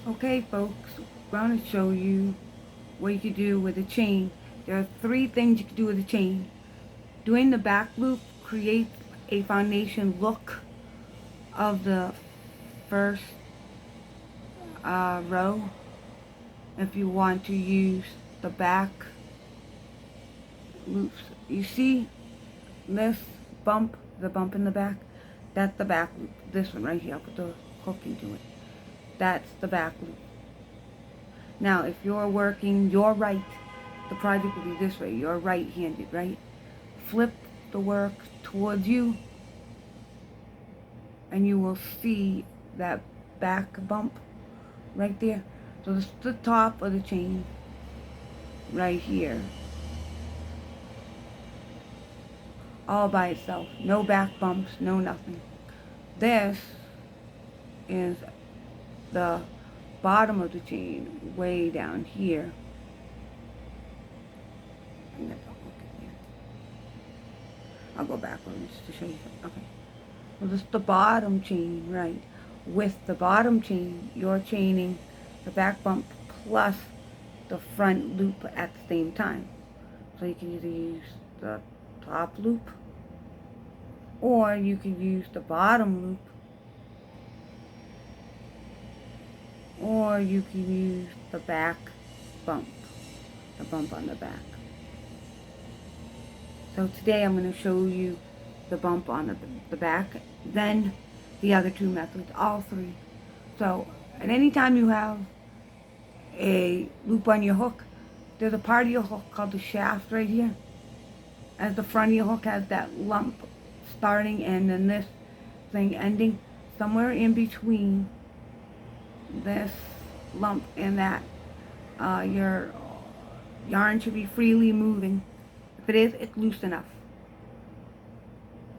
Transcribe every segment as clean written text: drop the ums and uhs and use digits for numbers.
Okay, folks, I'm going to show you what you can do with a chain. There are 3 things you can do with a chain. Doing the back loop creates a foundation look of the first row. If you want to use the back loops, you see this bump, the bump in the back? That's the back loop. This one right here, I'll put the hook into it. That's the back loop. Now, if you're working your right, the project will be this way. You're right-handed, right? Flip the work towards you, and you will see that back bump right there. So this is the top of the chain right here, all by itself. No back bumps, no nothing. This is the bottom of the chain, way down here. I'll go backwards to show you. Okay. Well, this is the bottom chain, right? With the bottom chain, you're chaining the back bump plus the front loop at the same time. So you can either use the top loop, or you can use the bottom loop, or you can use the back bump, the bump on the back. So today I'm going to show you the bump on the back, then the other 2 methods, all 3. So at any time you have a loop on your hook, there's a part of your hook called the shaft right here. As the front of your hook has that lump starting and then this thing ending, somewhere in between this lump and that, your yarn should be freely moving. If it is, it's loose enough.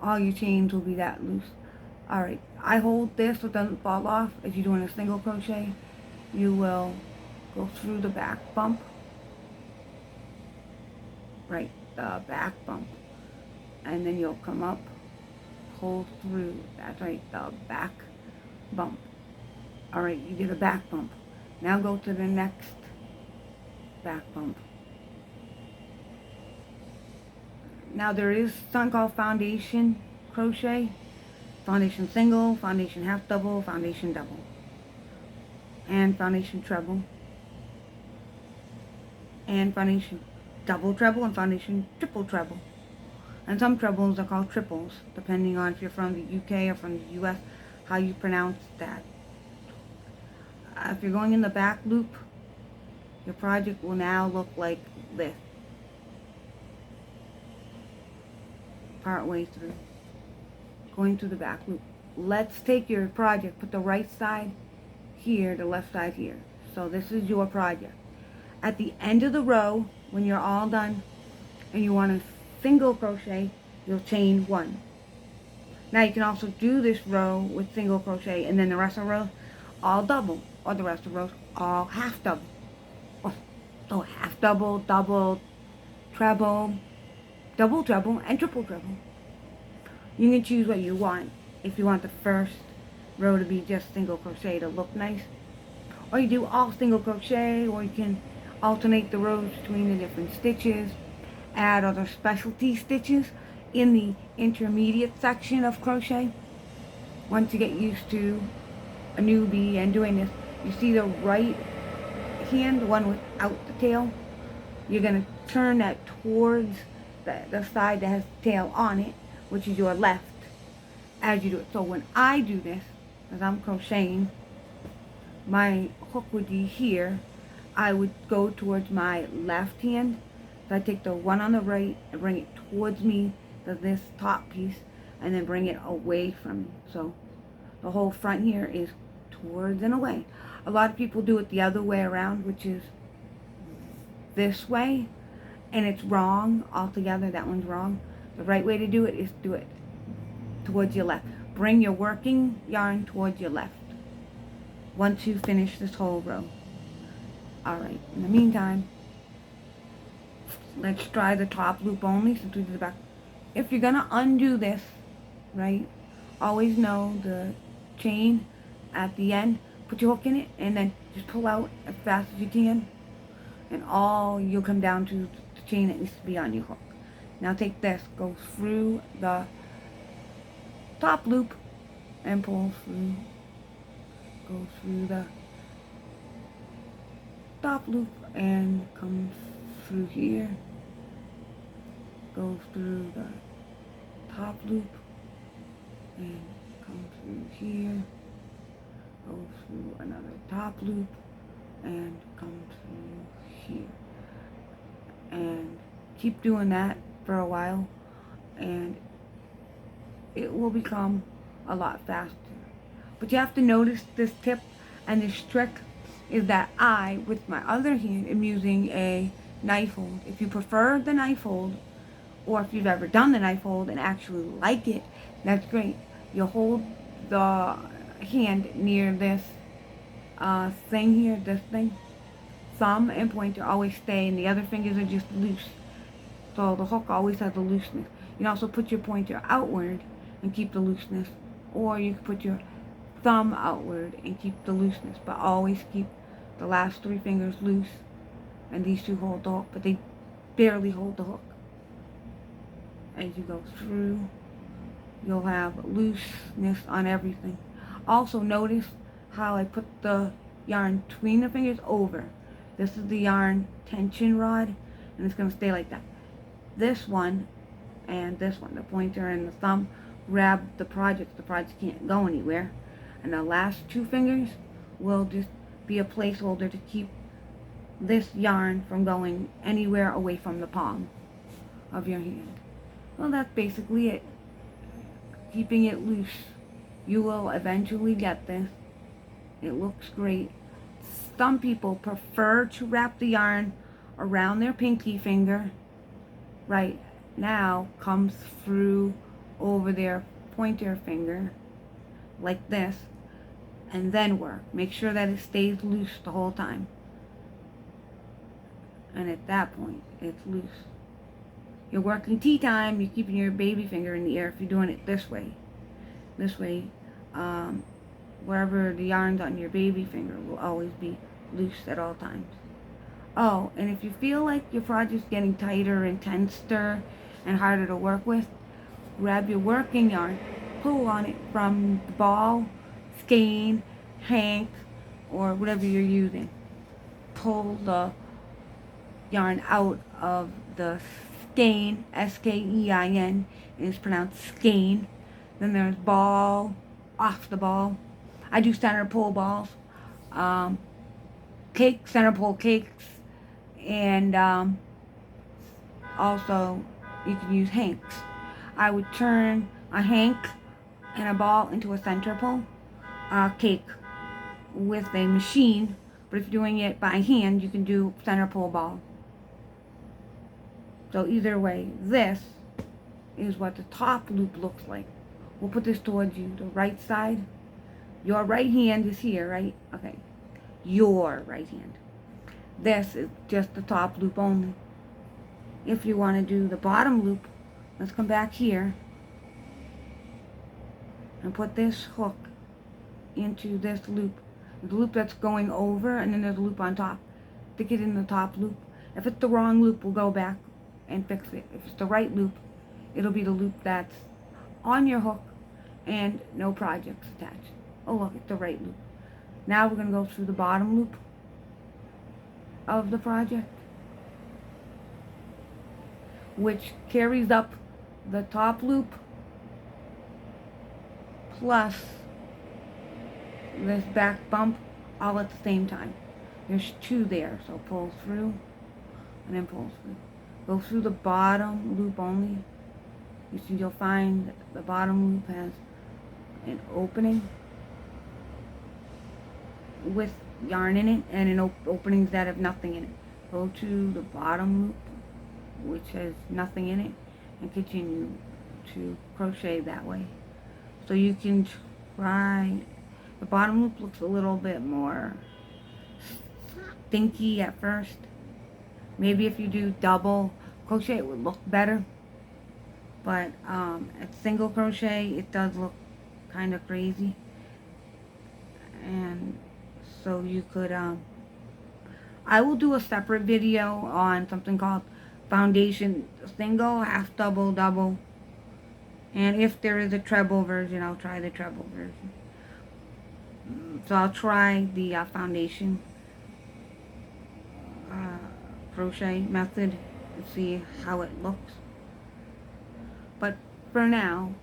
All your chains will be that loose. Alright, I hold this so it doesn't fall off. As you're doing a single crochet, you will go through the back bump. Right, the back bump. And then you'll come up, pull through. That's right, the back bump. Alright, you did a back bump. Now go to the next back bump. Now there is something called foundation crochet, foundation single, foundation half double, foundation double, and foundation treble, and foundation double treble, and foundation triple treble. And some trebles are called triples, depending on if you're from the UK or from the US, how you pronounce that. If you're going in the back loop, your project will now look like this. Part way through, going through the back loop. Let's take your project, put the right side here, the left side here. So this is your project. At the end of the row, when you're all done and you want to single crochet, you'll chain 1. Now you can also do this row with single crochet and then the rest of the row all double, or the rest of the rows all half double. So half double, double, treble, double treble, and triple treble. You can choose what you want. If you want the first row to be just single crochet to look nice, or you do all single crochet, or you can alternate the rows between the different stitches, add other specialty stitches in the intermediate section of crochet. Once you get used to a newbie and doing this, you see the right hand, the one without the tail, you're going to turn that towards the side that has the tail on it, which is your left, as you do it. So when I do this, as I'm crocheting, my hook would be here. I would go towards my left hand. So I take the one on the right and bring it towards me, to this top piece, and then bring it away from me. So the whole front here is towards and away. A lot of people do it the other way around, which is this way, and it's wrong altogether. That one's wrong. The right way to do it is do it towards your left. Bring your working yarn towards your left once you finish this whole row. Alright, in the meantime, let's try the top loop only since we did the back. If you're going to undo this, right, always know the chain at the end put your hook in it, and then just pull out as fast as you can, and all you'll come down to the chain that needs to be on your hook. Now take this, go through the top loop and pull through, go through the top loop and come through here, go through the top loop and come through here, go through another top loop and come through here, and keep doing that for a while and it will become a lot faster. But you have to notice this tip and this trick is that I, with my other hand, am using a knife hold. If you prefer the knife hold, or if you've ever done the knife hold and actually like it, that's great. You hold the hand near this thing here, this thing. Thumb and pointer always stay, and the other fingers are just loose. So the hook always has a looseness. You can also put your pointer outward and keep the looseness, or you can put your thumb outward and keep the looseness, but always keep the last three fingers loose, and these two hold the hook, but they barely hold the hook. As you go through, you'll have looseness on everything. Also notice how I put the yarn between the fingers over. This is the yarn tension rod, and it's going to stay like that. This one and this one, the pointer and the thumb, grab the project. The project can't go anywhere. And the last two fingers will just be a placeholder to keep this yarn from going anywhere away from the palm of your hand. Well, that's basically it. Keeping it loose. You will eventually get this. It looks great. Some people prefer to wrap the yarn around their pinky finger. Right now comes through over their pointer finger like this, and then work. Make sure that it stays loose the whole time. And at that point, it's loose. You're working tea time, you're keeping your baby finger in the air if you're doing it this way. This way, wherever the yarn's on your baby finger will always be loose at all times. Oh, and if you feel like your project's getting tighter and tenser and harder to work with, grab your working yarn, pull on it from the ball, skein, hank, or whatever you're using. Pull the yarn out of the skein, S-K-E-I-N, and it's pronounced skein. Then there's ball, off the ball. I do center pull balls, cake, center pull cakes, and also you can use hanks. I would turn a hank and a ball into a center pull cake with a machine, but if you're doing it by hand, you can do center pull ball. So either way, this is what the top loop looks like. We'll put this towards you, the right side. Your right hand is here, right? Okay. Your right hand. This is just the top loop only. If you want to do the bottom loop, let's come back here and put this hook into this loop. The loop that's going over, and then there's a loop on top. Stick it in the top loop. If it's the wrong loop, we'll go back and fix it. If it's the right loop, it'll be the loop that's on your hook and no projects attached. Oh look, it's the right loop. Now we're going to go through the bottom loop of the project, which carries up the top loop plus this back bump all at the same time. There's two there, so pull through and then pull through. Go through the bottom loop only. You see, you'll find the bottom loop has an opening with yarn in it and an openings that have nothing in it. Go to the bottom loop, which has nothing in it, and continue to crochet that way. So you can try. The bottom loop looks a little bit more stinky at first. Maybe if you do double crochet it would look better, but at single crochet it does look kind of crazy. And So you could, I will do a separate video on something called foundation single, half double, double. And if there is a treble version, I'll try the treble version. So I'll try the foundation crochet method and see how it looks. But for now,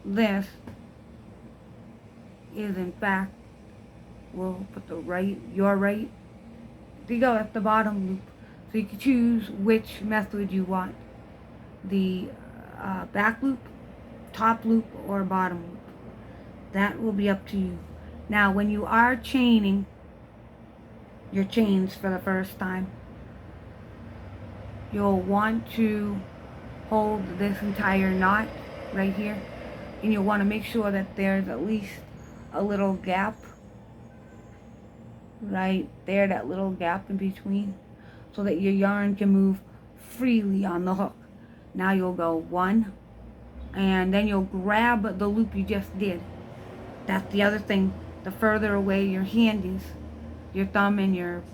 this is in fact, we'll put your right, there you go, at the bottom loop. So you can choose which method you want. The back loop, top loop, or bottom loop. That will be up to you. Now when you are chaining your chains for the first time, you'll want to hold this entire knot right here, and you'll want to make sure that there's at least a little gap right there, that little gap in between, so that your yarn can move freely on the hook. Now you'll go 1, and then you'll grab the loop you just did. That's the other thing. The further away your hand is, your thumb and your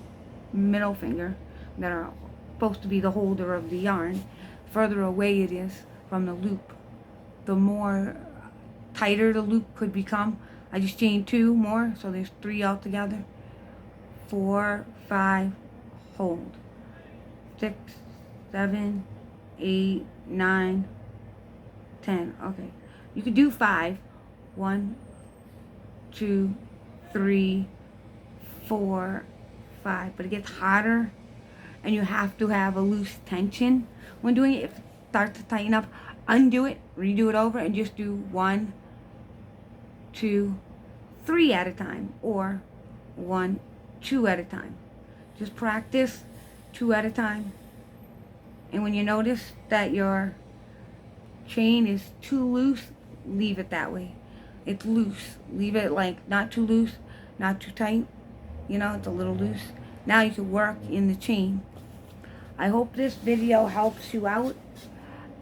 middle finger that are supposed to be the holder of the yarn, further away it is from the loop, the more tighter the loop could become. I just chained 2 more, so there's 3 altogether. 4, 5, hold. 6, 7, 8, 9, 10. Okay, you could do 5. 1, 2, 3, 4, 5. But it gets harder, and you have to have a loose tension when doing it. If it starts to tighten up, undo it, redo it over, and just do 1, 2, 3 at a time, or 1, 2 at a time. Just practice 2 at a time. And when you notice that your chain is too loose, leave it that way. It's loose. Leave it like not too loose, not too tight. You know, it's a little loose. Now you can work in the chain. I hope this video helps you out.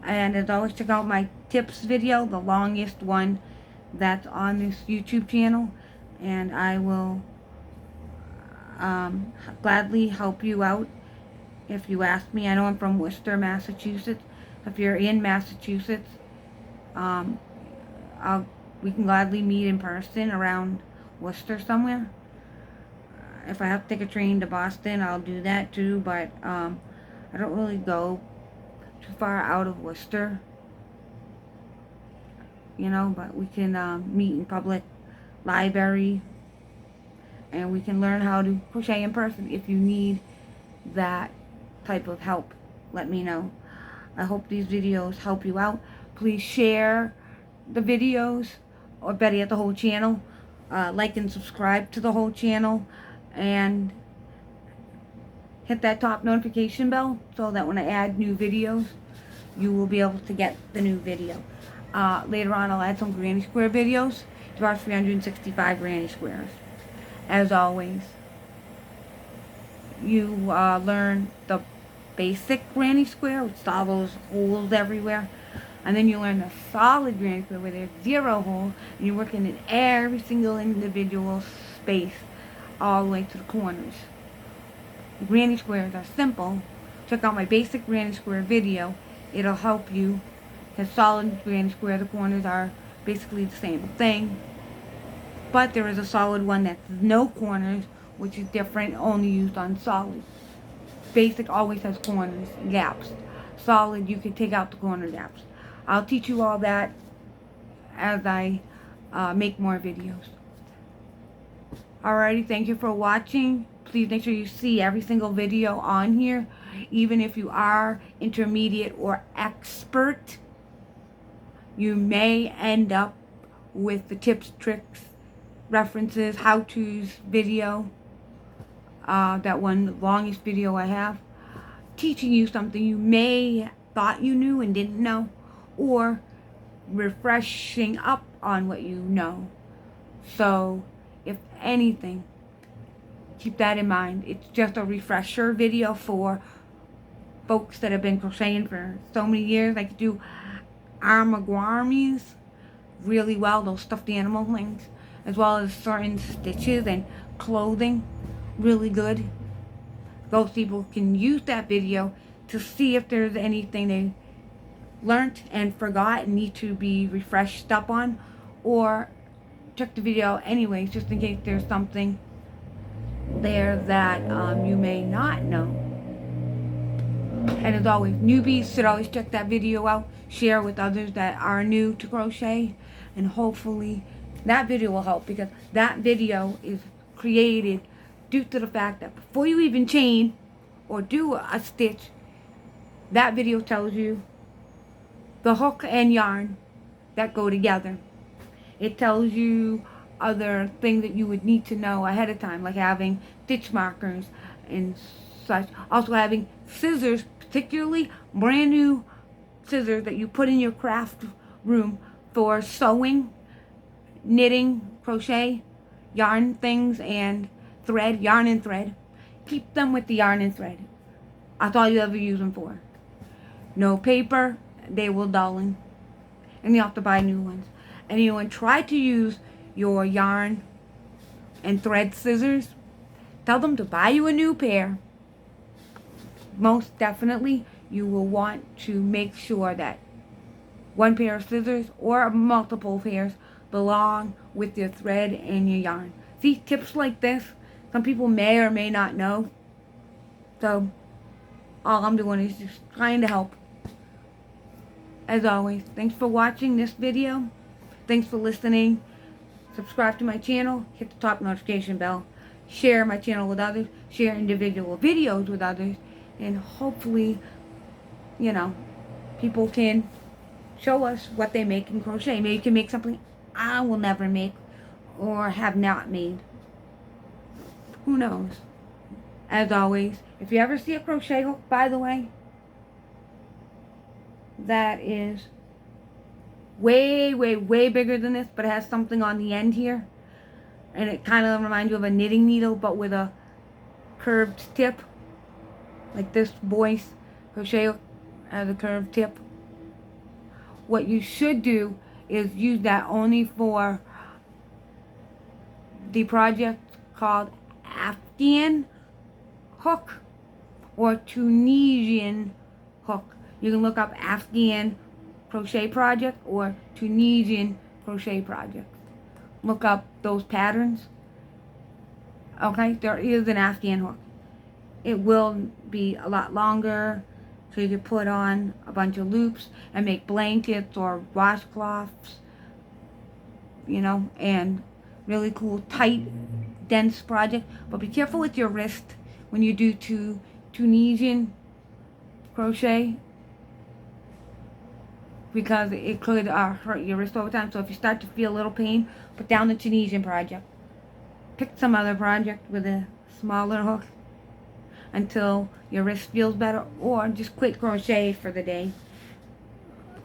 And as always, check out my tips video, the longest one that's on this YouTube channel. And I will gladly help you out if you ask me. I know I'm from Worcester, Massachusetts. If you're in Massachusetts, we can gladly meet in person around Worcester somewhere. If I have to take a train to Boston, I'll do that too, but I don't really go too far out of Worcester, you know, but we can meet in public library, and we can learn how to crochet in person. If you need that type of help, let me know. I hope these videos help you out. Please share the videos, or better yet, the whole channel. Like and subscribe to the whole channel, and hit that top notification bell so that when I add new videos, you will be able to get the new video. Later on, I'll add some granny square videos. There are 365 granny squares. As always, you learn the basic granny square with all those holes everywhere, and then you learn the solid granny square where there's 0 hole, and you're working in every single individual space all the way to the corners. The granny squares are simple. Check out my basic granny square video. It'll help you. The solid granny square, the corners are basically the same thing, but there is a solid one that's no corners, which is different, only used on solid. Basic always has corners, gaps. Solid, you can take out the corner gaps. I'll teach you all that as I make more videos. Alrighty, thank you for watching. Please make sure you see every single video on here, even if you are intermediate or expert. You may end up with the tips, tricks, references, how-tos video. That one longest video I have, teaching you something you may thought you knew and didn't know, or refreshing up on what you know. So if anything, keep that in mind. It's just a refresher video for folks that have been crocheting for so many years. I could do amigurumis really well, those stuffed animal things. as well as certain stitches and clothing really good. Those people can use that video to see if there's anything they learned and forgot and need to be refreshed up on, or check the video anyways just in case there's something there that you may not know. And as always, newbies should always check that video out, share with others that are new to crochet, and hopefully that video will help, because that video is created due to the fact that before you even chain or do a stitch, that video tells you the hook and yarn that go together. It tells you other things that you would need to know ahead of time, like having stitch markers and such. Also having scissors, particularly brand new scissors that you put in your craft room for sewing, knitting, crochet, yarn things, and thread, yarn and thread. Keep them with the yarn and thread. That's all you ever use them for. No paper, they will dullen, and you have to buy new ones. And you want to try to use your yarn and thread scissors, tell them to buy you a new pair. Most definitely, you will want to make sure that one pair of scissors or multiple pairs belong with your thread and your yarn. See, tips like this, some people may or may not know. So, all I'm doing is just trying to help. As always, thanks for watching this video. Thanks for listening. Subscribe to my channel. Hit the top notification bell. Share my channel with others. Share individual videos with others. And hopefully, you know, people can show us what they make in crochet. Maybe you can make something I will never make or have not made. Who knows? As always, if you ever see a crochet hook, by the way, that is way, way, way bigger than this, but it has something on the end here. And it kind of reminds you of a knitting needle, but with a curved tip. Like this boy's crochet hook has a curved tip. What you should do is use that only for the project called Afghan hook or Tunisian hook. You can look up Afghan crochet project or Tunisian crochet project. Look up those patterns. Okay, there is an Afghan hook. It will be a lot longer, so you can put on a bunch of loops and make blankets or washcloths, you know, and really cool, tight, dense project. But be careful with your wrist when you do Tunisian crochet, because it could hurt your wrist over time. So if you start to feel a little pain, put down the Tunisian project. Pick some other project with a smaller hook until your wrist feels better, or just quit crochet for the day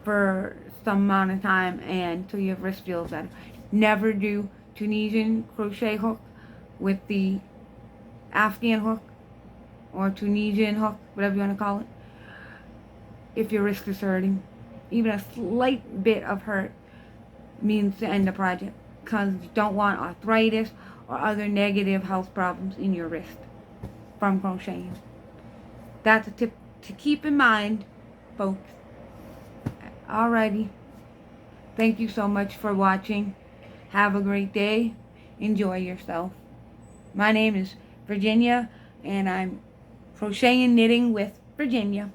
for some amount of time and until your wrist feels better. Never do Tunisian crochet hook with the Afghan hook or Tunisian hook, whatever you want to call it, if your wrist is hurting. Even a slight bit of hurt means to end the project, because you don't want arthritis or other negative health problems in your wrist from crocheting. That's a tip to keep in mind, folks. Alrighty. Thank you so much for watching. Have a great day. Enjoy yourself. My name is Virginia, and I'm crocheting and knitting with Virginia.